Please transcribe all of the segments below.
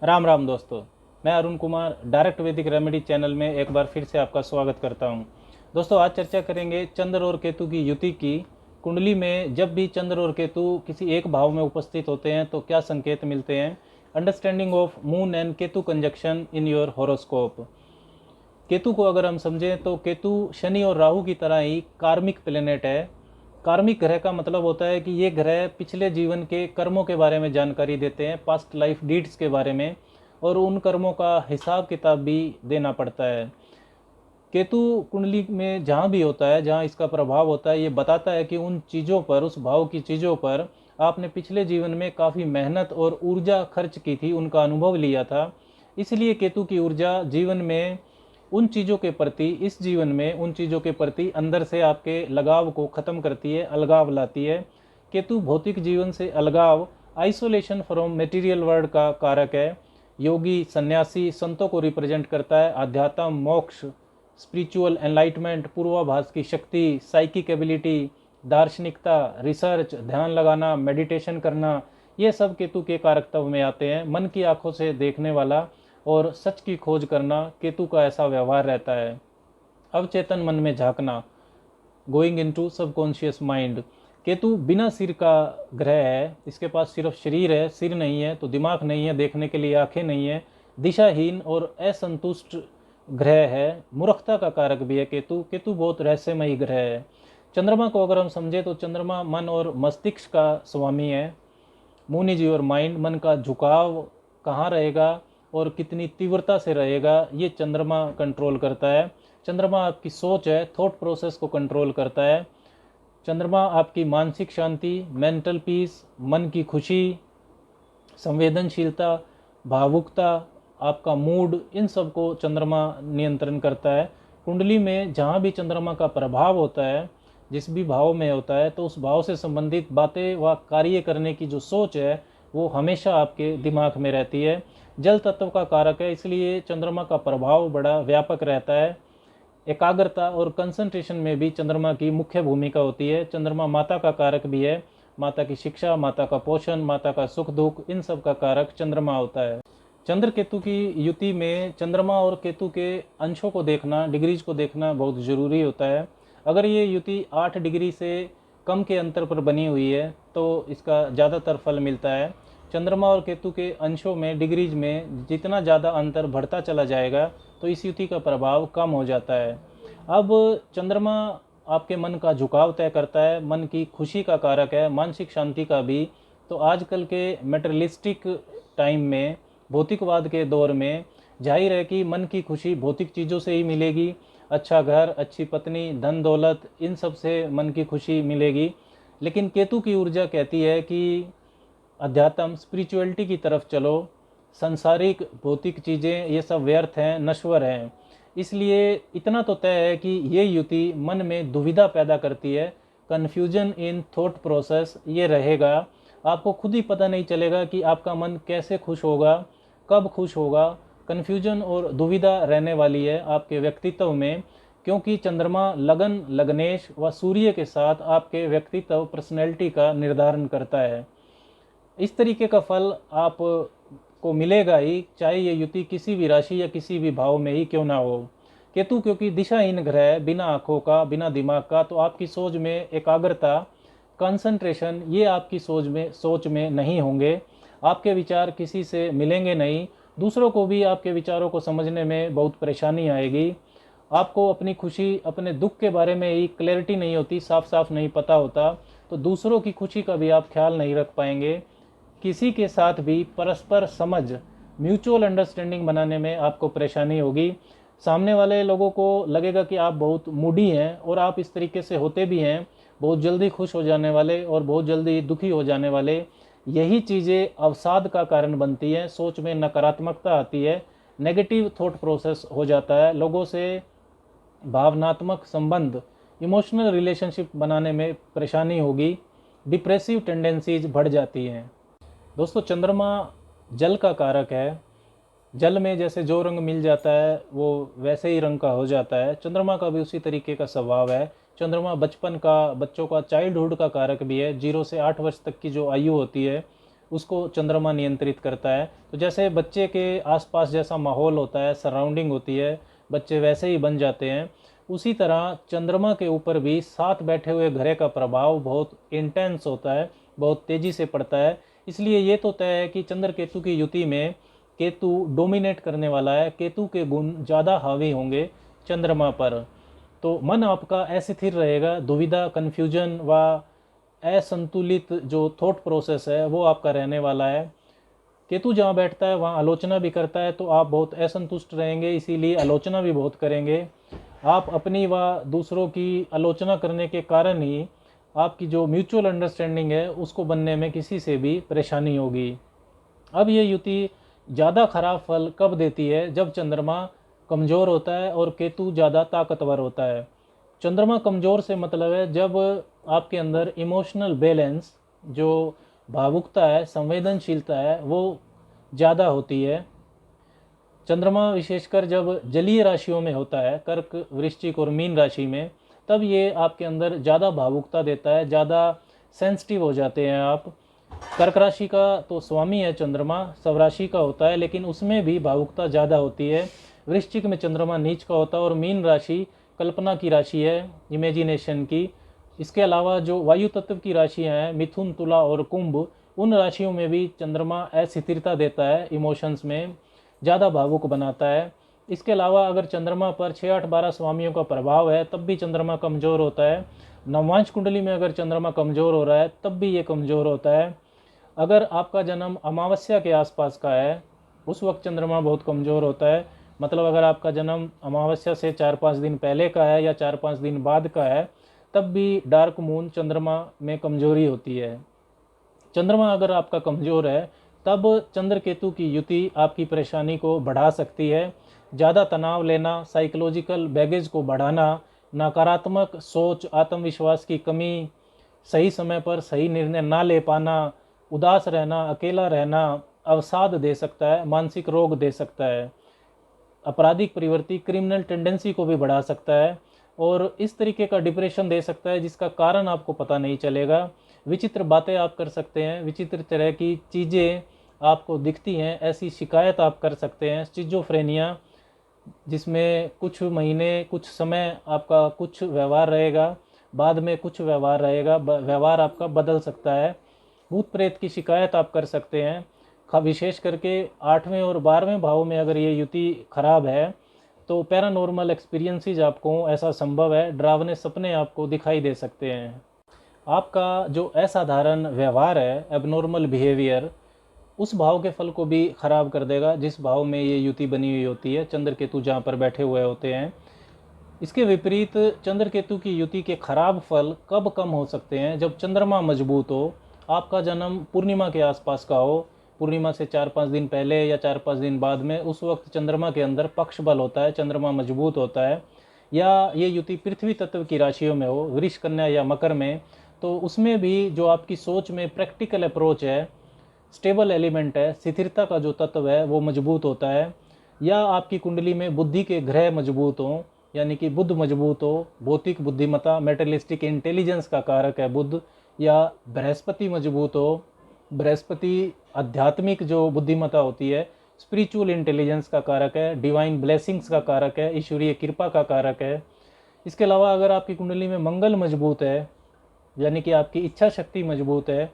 राम राम दोस्तों। मैं अरुण कुमार डायरेक्ट वैदिक रेमेडी चैनल में एक बार फिर से आपका स्वागत करता हूं। दोस्तों, आज चर्चा करेंगे चंद्र और केतु की युति की। कुंडली में जब भी चंद्र और केतु किसी एक भाव में उपस्थित होते हैं तो क्या संकेत मिलते हैं। Understanding of moon and Ketu conjunction in your horoscope. Ketu को अगर हम समझें तो केतु शनि और राहु की तरह ही कार्मिक प्लेनेट है। कार्मिक ग्रह का मतलब होता है कि ये ग्रह पिछले जीवन के कर्मों के बारे में जानकारी देते हैं, पास्ट लाइफ डीड्स के बारे में, और उन कर्मों का हिसाब किताब भी देना पड़ता है। केतु कुंडली में जहाँ भी होता है, जहाँ इसका प्रभाव होता है, ये बताता है कि उन चीज़ों पर, उस भाव की चीज़ों पर आपने पिछले जीवन में काफ़ी मेहनत और ऊर्जा खर्च की थी, उनका अनुभव लिया था। इसलिए केतु की ऊर्जा जीवन में उन चीज़ों के प्रति, इस जीवन में उन चीज़ों के प्रति अंदर से आपके लगाव को ख़त्म करती है, अलगाव लाती है। केतु भौतिक जीवन से अलगाव, आइसोलेशन फ्रॉम मटेरियल वर्ल्ड का कारक है। योगी, सन्यासी, संतों को रिप्रेजेंट करता है। आध्यात्म, मोक्ष, स्पिरिचुअल एनलाइटमेंट, पूर्वाभास की शक्ति, साइकिक एबिलिटी, दार्शनिकता, रिसर्च, ध्यान लगाना, मेडिटेशन करना, ये सब केतु के कारकत्व में आते हैं। मन की आंखों से देखने वाला और सच की खोज करना, केतु का ऐसा व्यवहार रहता है। अवचेतन मन में झांकना, गोइंग इनटू सबकॉन्शियस माइंड। केतु बिना सिर का ग्रह है, इसके पास सिर्फ शरीर है, सिर नहीं है तो दिमाग नहीं है, देखने के लिए आंखें नहीं है, दिशाहीन और असंतुष्ट ग्रह है। मूर्खता का कारक भी है केतु। केतु बहुत रहस्यमयी ग्रह है। चंद्रमा को अगर हम समझे तो चंद्रमा मन और मस्तिष्क का स्वामी है। Moon is your mind. मन का झुकाव कहाँ रहेगा और कितनी तीव्रता से रहेगा, ये चंद्रमा कंट्रोल करता है। चंद्रमा आपकी सोच है, थॉट प्रोसेस को कंट्रोल करता है। चंद्रमा आपकी मानसिक शांति, मेंटल पीस, मन की खुशी, संवेदनशीलता, भावुकता, आपका मूड, इन सब को चंद्रमा नियंत्रण करता है। कुंडली में जहाँ भी चंद्रमा का प्रभाव होता है, जिस भी भाव में होता है, तो उस भाव से संबंधित बातें व कार्य करने की जो सोच है वो हमेशा आपके दिमाग में रहती है। जल तत्व का कारक है, इसलिए चंद्रमा का प्रभाव बड़ा व्यापक रहता है। एकाग्रता और कंसंट्रेशन में भी चंद्रमा की मुख्य भूमिका होती है। चंद्रमा माता का कारक भी है। माता की शिक्षा, माता का पोषण, माता का सुख दुख, इन सब का कारक चंद्रमा होता है। चंद्र केतु की युति में चंद्रमा और केतु के अंशों को देखना, डिग्रीज को देखना बहुत ज़रूरी होता है। अगर ये युति 8 डिग्री से कम के अंतर पर बनी हुई है तो इसका ज़्यादातर फल मिलता है। चंद्रमा और केतु के अंशों में, डिग्रीज में जितना ज़्यादा अंतर बढ़ता चला जाएगा तो इस युति का प्रभाव कम हो जाता है। अब चंद्रमा आपके मन का झुकाव तय करता है, मन की खुशी का कारक है, मानसिक शांति का भी। तो आजकल के मेटेरियलिस्टिक टाइम में, भौतिकवाद के दौर में, जाहिर है कि मन की खुशी भौतिक चीज़ों से ही मिलेगी। अच्छा घर, अच्छी पत्नी, धन दौलत, इन सब से मन की खुशी मिलेगी। लेकिन केतु की ऊर्जा कहती है कि अध्यात्म, स्पिरिचुअलिटी की तरफ चलो। संसारिक भौतिक चीज़ें ये सब व्यर्थ हैं, नश्वर हैं। इसलिए इतना तो तय है कि ये युति मन में दुविधा पैदा करती है। कन्फ्यूजन इन थॉट प्रोसेस ये रहेगा। आपको खुद ही पता नहीं चलेगा कि आपका मन कैसे खुश होगा, कब खुश होगा। कन्फ्यूजन और दुविधा रहने वाली है आपके व्यक्तित्व में, क्योंकि चंद्रमा लगन, लगनेश व सूर्य के साथ आपके व्यक्तित्व, पर्सनैलिटी का निर्धारण करता है। इस तरीके का फल आप को मिलेगा ही, चाहे ये युति किसी भी राशि या किसी भी भाव में ही क्यों ना हो। केतु क्योंकि दिशाहीन ग्रह है, बिना आँखों का, बिना दिमाग का, तो आपकी सोच में एकाग्रता, कंसंट्रेशन, ये आपकी सोच में नहीं होंगे। आपके विचार किसी से मिलेंगे नहीं। दूसरों को भी आपके विचारों को समझने में बहुत परेशानी आएगी। आपको अपनी खुशी, अपने दुख के बारे में ही क्लैरिटी नहीं होती, साफ साफ नहीं पता होता, तो दूसरों की खुशी का भी आप ख्याल नहीं रख पाएंगे। किसी के साथ भी परस्पर समझ, म्यूचुअल अंडरस्टैंडिंग बनाने में आपको परेशानी होगी। सामने वाले लोगों को लगेगा कि आप बहुत मूडी हैं, और आप इस तरीके से होते भी हैं, बहुत जल्दी खुश हो जाने वाले और बहुत जल्दी दुखी हो जाने वाले। यही चीज़ें अवसाद का कारण बनती हैं। सोच में नकारात्मकता आती है, नेगेटिव थॉट प्रोसेस हो जाता है। लोगों से भावनात्मक संबंध, इमोशनल रिलेशनशिप बनाने में परेशानी होगी। डिप्रेसिव टेंडेंसीज बढ़ जाती हैं। दोस्तों, चंद्रमा जल का कारक है। जल में जैसे जो रंग मिल जाता है वो वैसे ही रंग का हो जाता है। चंद्रमा का भी उसी तरीके का स्वभाव है। चंद्रमा बचपन का, बच्चों का, चाइल्डहुड का कारक भी है। 0 से 8 वर्ष तक की जो आयु होती है उसको चंद्रमा नियंत्रित करता है। तो जैसे बच्चे के आसपास जैसा माहौल होता है, सराउंडिंग होती है, बच्चे वैसे ही बन जाते हैं। उसी तरह चंद्रमा के ऊपर भी साथ बैठे हुए ग्रह का प्रभाव बहुत इंटेंस होता है, बहुत तेज़ी से पड़ता है। इसलिए ये तो तय है कि चंद्र केतु की युति में केतु डोमिनेट करने वाला है, केतु के गुण ज़्यादा हावी होंगे चंद्रमा पर। तो मन आपका अस्थिर रहेगा, दुविधा, कन्फ्यूजन व असंतुलित जो थॉट प्रोसेस है वो आपका रहने वाला है। केतु जहाँ बैठता है वहाँ आलोचना भी करता है, तो आप बहुत असंतुष्ट रहेंगे, इसीलिए आलोचना भी बहुत करेंगे। आप अपनी व दूसरों की आलोचना करने के कारण ही आपकी जो म्यूचुअल अंडरस्टैंडिंग है उसको बनने में किसी से भी परेशानी होगी। अब ये युति ज़्यादा खराब फल कब देती है? जब चंद्रमा कमज़ोर होता है और केतु ज़्यादा ताकतवर होता है। चंद्रमा कमज़ोर से मतलब है जब आपके अंदर इमोशनल बैलेंस, जो भावुकता है, संवेदनशीलता है, वो ज़्यादा होती है। चंद्रमा विशेषकर जब जलीय राशियों में होता है, कर्क, वृश्चिक और मीन राशि में, तब ये आपके अंदर ज़्यादा भावुकता देता है, ज़्यादा सेंसिटिव हो जाते हैं आप। कर्क राशि का तो स्वामी है चंद्रमा, स्वराशि का होता है, लेकिन उसमें भी भावुकता ज़्यादा होती है। वृश्चिक में चंद्रमा नीच का होता है और मीन राशि कल्पना की राशि है, इमेजिनेशन की। इसके अलावा जो वायु तत्व की राशियाँ हैं, मिथुन, तुला और कुंभ, उन राशियों में भी चंद्रमा अस्थिरता देता है, इमोशंस में ज़्यादा भावुक बनाता है। इसके अलावा अगर चंद्रमा पर 6, 8, 12 स्वामियों का प्रभाव है तब भी चंद्रमा कमज़ोर होता है। नववांश कुंडली में अगर चंद्रमा कमज़ोर हो रहा है तब भी ये कमज़ोर होता है। अगर आपका जन्म अमावस्या के आसपास का है उस वक्त चंद्रमा बहुत कमज़ोर होता है। मतलब अगर आपका जन्म अमावस्या से 4-5 दिन पहले का है या 4-5 दिन बाद का है तब भी डार्क मून चंद्रमा में कमज़ोरी होती है। चंद्रमा अगर आपका कमज़ोर है तब चंद्र केतु की युति आपकी परेशानी को बढ़ा सकती है। ज़्यादा तनाव लेना, साइकोलॉजिकल बैगेज को बढ़ाना, नकारात्मक सोच, आत्मविश्वास की कमी, सही समय पर सही निर्णय ना ले पाना, उदास रहना, अकेला रहना अवसाद दे सकता है, मानसिक रोग दे सकता है, आपराधिक प्रवृत्ति, क्रिमिनल टेंडेंसी को भी बढ़ा सकता है और इस तरीके का डिप्रेशन दे सकता है जिसका कारण आपको पता नहीं चलेगा। विचित्र बातें आप कर सकते हैं, विचित्र तरह की चीज़ें आपको दिखती हैं, ऐसी शिकायत आप कर सकते हैं। स्किज़ोफ्रेनिया, जिसमें कुछ महीने, कुछ समय आपका कुछ व्यवहार रहेगा, बाद में कुछ व्यवहार रहेगा, व्यवहार आपका बदल सकता है। भूत प्रेत की शिकायत आप कर सकते हैं। विशेष करके 8वें और 12वें भाव में अगर ये युति खराब है तो पैरानॉर्मल एक्सपीरियंसेस आपको, ऐसा संभव है, डरावने सपने आपको दिखाई दे सकते हैं। आपका जो असाधारण व्यवहार है, एबनॉर्मल बिहेवियर, उस भाव के फल को भी खराब कर देगा जिस भाव में ये युति बनी हुई होती है, चंद्र केतु जहाँ पर बैठे हुए होते हैं। इसके विपरीत चंद्र केतु की युति के खराब फल कब कम हो सकते हैं? जब चंद्रमा मजबूत हो, आपका जन्म पूर्णिमा के आसपास का हो, पूर्णिमा से 4-5 दिन पहले या 4-5 दिन बाद में, उस वक्त चंद्रमा के अंदर पक्ष बल होता है, चंद्रमा मजबूत होता है। या ये युति पृथ्वी तत्व की राशियों में हो, वृष, कन्या या मकर में, तो उसमें भी जो आपकी सोच में प्रैक्टिकल अप्रोच है, स्टेबल एलिमेंट है, स्थिरता का जो तत्व है वो मजबूत होता है। या आपकी कुंडली में बुद्धि के ग्रह मजबूत हों, यानी कि बुध मजबूत हो, भौतिक बुद्धिमत्ता, मेटेलिस्टिक इंटेलिजेंस का कारक है बुध। या बृहस्पति मजबूत हो, बृहस्पति आध्यात्मिक जो बुद्धिमत्ता होती है, स्पिरिचुअल इंटेलिजेंस का कारक है, डिवाइन ब्लेसिंग्स का कारक है, ईश्वरीय कृपा का कारक है। इसके अलावा अगर आपकी कुंडली में मंगल मजबूत है, यानी कि आपकी इच्छा शक्ति मजबूत है,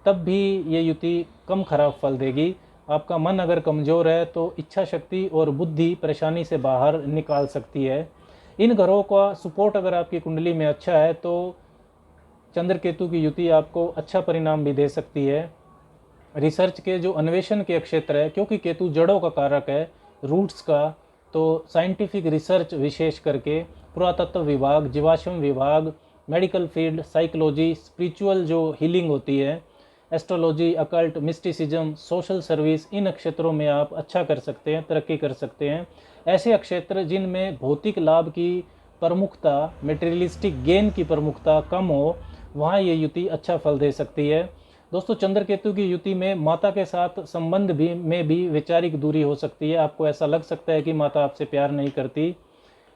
तब भी ये युति कम खराब फल देगी। आपका मन अगर कमज़ोर है तो इच्छा शक्ति और बुद्धि परेशानी से बाहर निकाल सकती है। इन ग्रहों का सपोर्ट अगर आपकी कुंडली में अच्छा है तो चंद्र केतु की युति आपको अच्छा परिणाम भी दे सकती है। रिसर्च के जो अन्वेषण के क्षेत्र है, क्योंकि केतु जड़ों का कारक है, रूट्स का, तो साइंटिफिक रिसर्च, विशेष करके पुरातत्व विभाग, जीवाश्म विभाग, मेडिकल फील्ड, साइकोलॉजी, स्पिरिचुअल जो हीलिंग होती है, astrology, occult, mysticism, social service, इन क्षेत्रों में आप अच्छा कर सकते हैं, तरक्की कर सकते हैं। ऐसे क्षेत्र जिनमें भौतिक लाभ की प्रमुखता, मेटेरियलिस्टिक गेन की प्रमुखता कम हो, वहाँ ये युति अच्छा फल दे सकती है। दोस्तों, चंद्र केतु की युति में माता के साथ संबंध में भी वैचारिक दूरी हो सकती है। आपको ऐसा लग सकता है कि माता आपसे प्यार नहीं करती,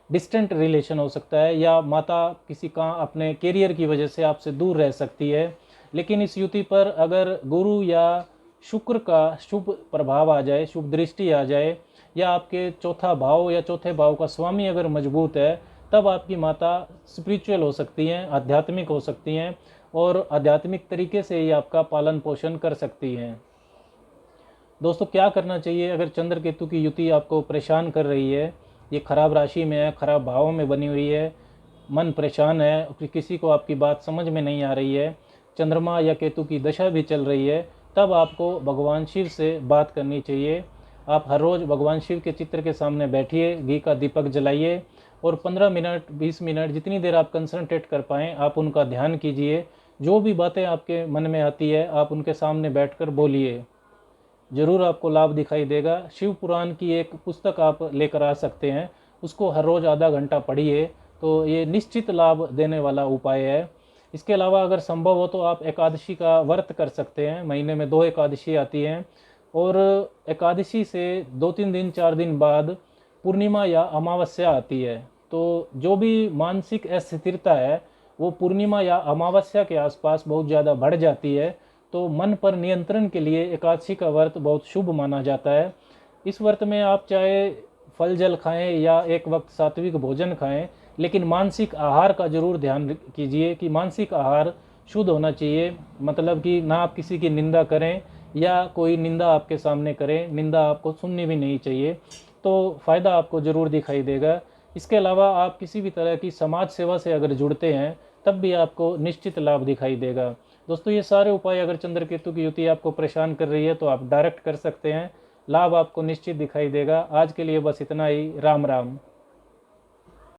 डिस्टेंट रिलेशन हो सकता है, या माता किसी का अपने कैरियर की वजह से आपसे दूर रह सकती है। लेकिन इस युति पर अगर गुरु या शुक्र का शुभ प्रभाव आ जाए, शुभ दृष्टि आ जाए, या आपके चौथा भाव या चौथे भाव का स्वामी अगर मजबूत है, तब आपकी माता स्पिरिचुअल हो सकती हैं, आध्यात्मिक हो सकती हैं और आध्यात्मिक तरीके से ही आपका पालन पोषण कर सकती हैं। दोस्तों क्या करना चाहिए अगर चंद्र केतु की युति आपको परेशान कर रही है, ये खराब राशि में है, खराब भावों में बनी हुई है, मन परेशान है, किसी को आपकी बात समझ में नहीं आ रही है, चंद्रमा या केतु की दशा भी चल रही है, तब आपको भगवान शिव से बात करनी चाहिए। आप हर रोज़ भगवान शिव के चित्र के सामने बैठिए, घी का दीपक जलाइए और 15 मिनट 20 मिनट जितनी देर आप कंसंट्रेट कर पाएँ आप उनका ध्यान कीजिए। जो भी बातें आपके मन में आती है आप उनके सामने बैठकर बोलिए, ज़रूर आपको लाभ दिखाई देगा। शिव पुराण की एक पुस्तक आप लेकर आ सकते हैं, उसको हर रोज़ आधा घंटा पढ़िए, तो ये निश्चित लाभ देने वाला उपाय है। इसके अलावा अगर संभव हो तो आप एकादशी का व्रत कर सकते हैं, महीने में 2 एकादशी आती हैं और एकादशी से 2-3 दिन 4 दिन बाद पूर्णिमा या अमावस्या आती है। तो जो भी मानसिक अस्थिरता है वो पूर्णिमा या अमावस्या के आसपास बहुत ज़्यादा बढ़ जाती है, तो मन पर नियंत्रण के लिए एकादशी का व्रत बहुत शुभ माना जाता है। इस व्रत में आप चाहे फल जल खाएं या एक वक्त सात्विक भोजन खाएं, लेकिन मानसिक आहार का जरूर ध्यान कीजिए कि मानसिक आहार शुद्ध होना चाहिए। मतलब कि ना आप किसी की निंदा करें या कोई निंदा आपके सामने करें, निंदा आपको सुननी भी नहीं चाहिए, तो फ़ायदा आपको ज़रूर दिखाई देगा। इसके अलावा आप किसी भी तरह की समाज सेवा से अगर जुड़ते हैं तब भी आपको निश्चित लाभ दिखाई देगा। दोस्तों ये सारे उपाय अगर चंद्र केतु की युति आपको परेशान कर रही है तो आप डायरेक्ट कर सकते हैं, लाभ आपको निश्चित दिखाई देगा। आज के लिए बस इतना ही। राम राम।